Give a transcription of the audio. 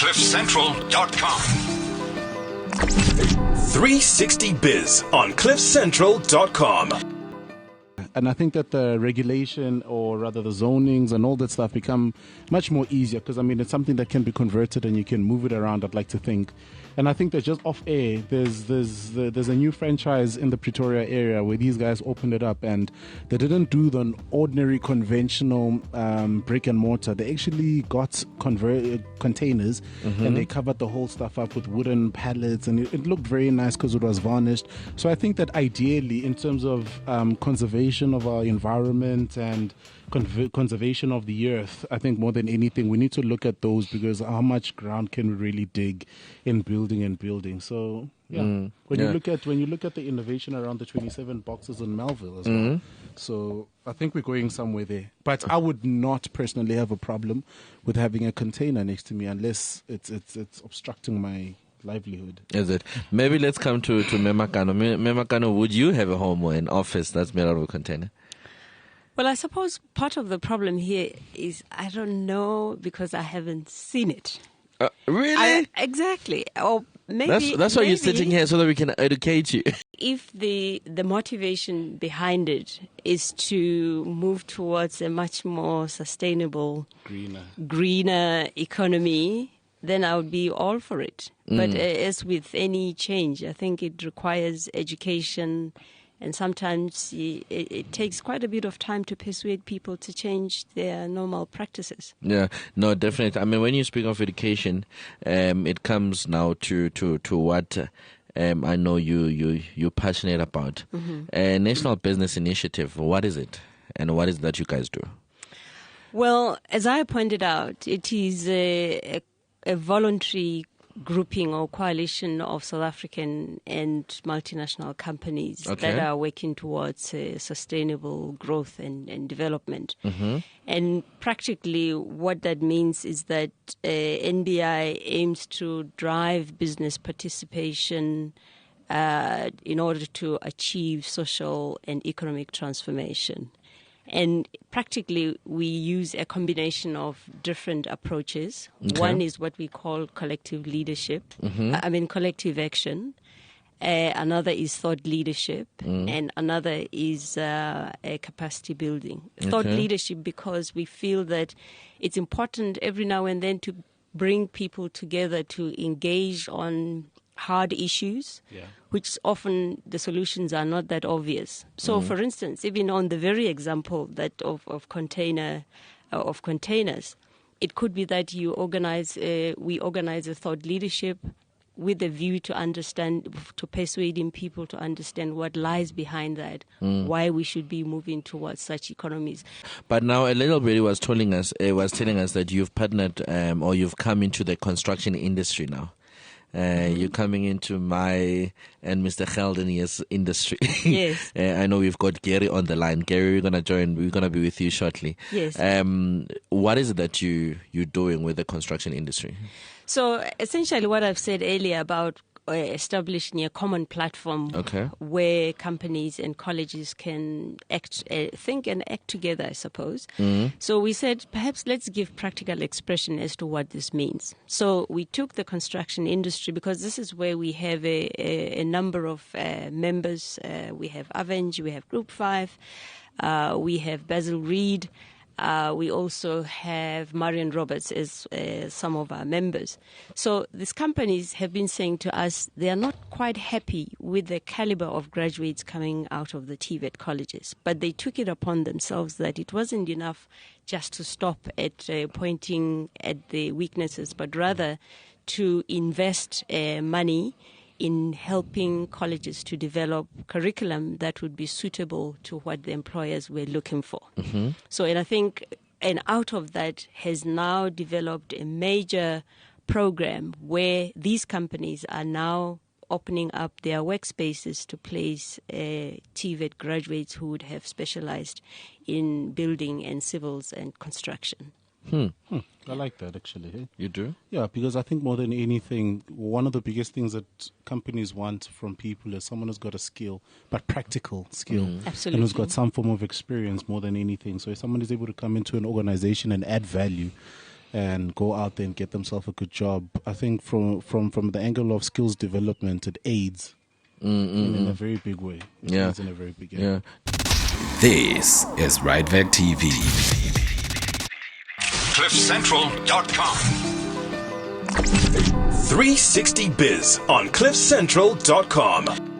CliffCentral.com. 360 Biz on CliffCentral.com. And I think that the regulation, or rather the zonings and all that stuff, become much more easier because, I mean, it's something that can be converted and you can move it around, I'd like to think. And I think that just off air, there's a new franchise in the Pretoria area where these guys opened it up, and they didn't do the ordinary conventional brick and mortar. They actually got containers, and they covered the whole stuff up with wooden pallets, and it looked very nice because it was varnished. So I think that ideally, in terms of conservation of our environment and conservation of the earth, I think more than anything we need to look at those, because how much ground can we really dig in building? So when you look at the innovation around the 27 boxes in Melville as well, so I think we're going somewhere there. But I would not personally have a problem with having a container next to me unless it's obstructing my livelihood. Is it? Maybe let's come to Makano. Makano, would you have a home or an office that's made out of a container? Well, I suppose part of the problem here is I don't know because I haven't seen it. Really? Exactly. Or maybe that's why you're sitting here, so that we can educate you. If the motivation behind it is to move towards a much more sustainable, greener economy, then I would be all for it. But as with any change, I think it requires education. And sometimes it takes quite a bit of time to persuade people to change their normal practices. Yeah, no, definitely. I mean, when you speak of education, it comes now to what I know you're passionate about. National Business Initiative, what is it? And what is it that you guys do? Well, as I pointed out, it is a voluntary grouping or coalition of South African and multinational companies that are working towards sustainable growth and development. And practically what that means is that NBI aims to drive business participation in order to achieve social and economic transformation. And practically, we use a combination of different approaches. One is what we call collective leadership, collective action. Another is thought leadership, and another is a capacity building. Thought leadership, because we feel that it's important every now and then to bring people together to engage on hard issues, which often the solutions are not that obvious. So, for instance, even on the very example that of containers, it could be that we organize a thought leadership with a view to persuading people to understand what lies behind that, why we should be moving towards such economies. But now a little bit was telling us that you've partnered or you've come into the construction industry now. You're coming into my and Mr. Geldenhuis industry. Yes. I know we've got Gary on the line. Gary, we're going to join. We're going to be with you shortly. Yes. What is it that you're doing with the construction industry? So essentially what I've said earlier about establishing a common platform where companies and colleges can think and act together, I suppose. So we said, perhaps let's give practical expression as to what this means. So we took the construction industry, because this is where we have a number of members. We have Avenge, we have Group 5, we have Basil Reed. We also have Marion Roberts as some of our members. So these companies have been saying to us they are not quite happy with the caliber of graduates coming out of the TVET colleges, but they took it upon themselves that it wasn't enough just to stop at pointing at the weaknesses, but rather to invest money in helping colleges to develop curriculum that would be suitable to what the employers were looking for. So, and I think, and out of that has now developed a major program where these companies are now opening up their workspaces to place TVET graduates who would have specialized in building and civils and construction. I like that, actually. Hey? You do? Yeah, because I think more than anything, one of the biggest things that companies want from people is someone who's got a skill, but practical skill. Absolutely. And who's got some form of experience more than anything. So if someone is able to come into an organization and add value, and go out there and get themselves a good job. I think from the angle of skills development, it aids in a very big way. It aids in a very big way. Yeah. This is Ritevac TV. CliffCentral.com. 360 Biz on CliffCentral.com.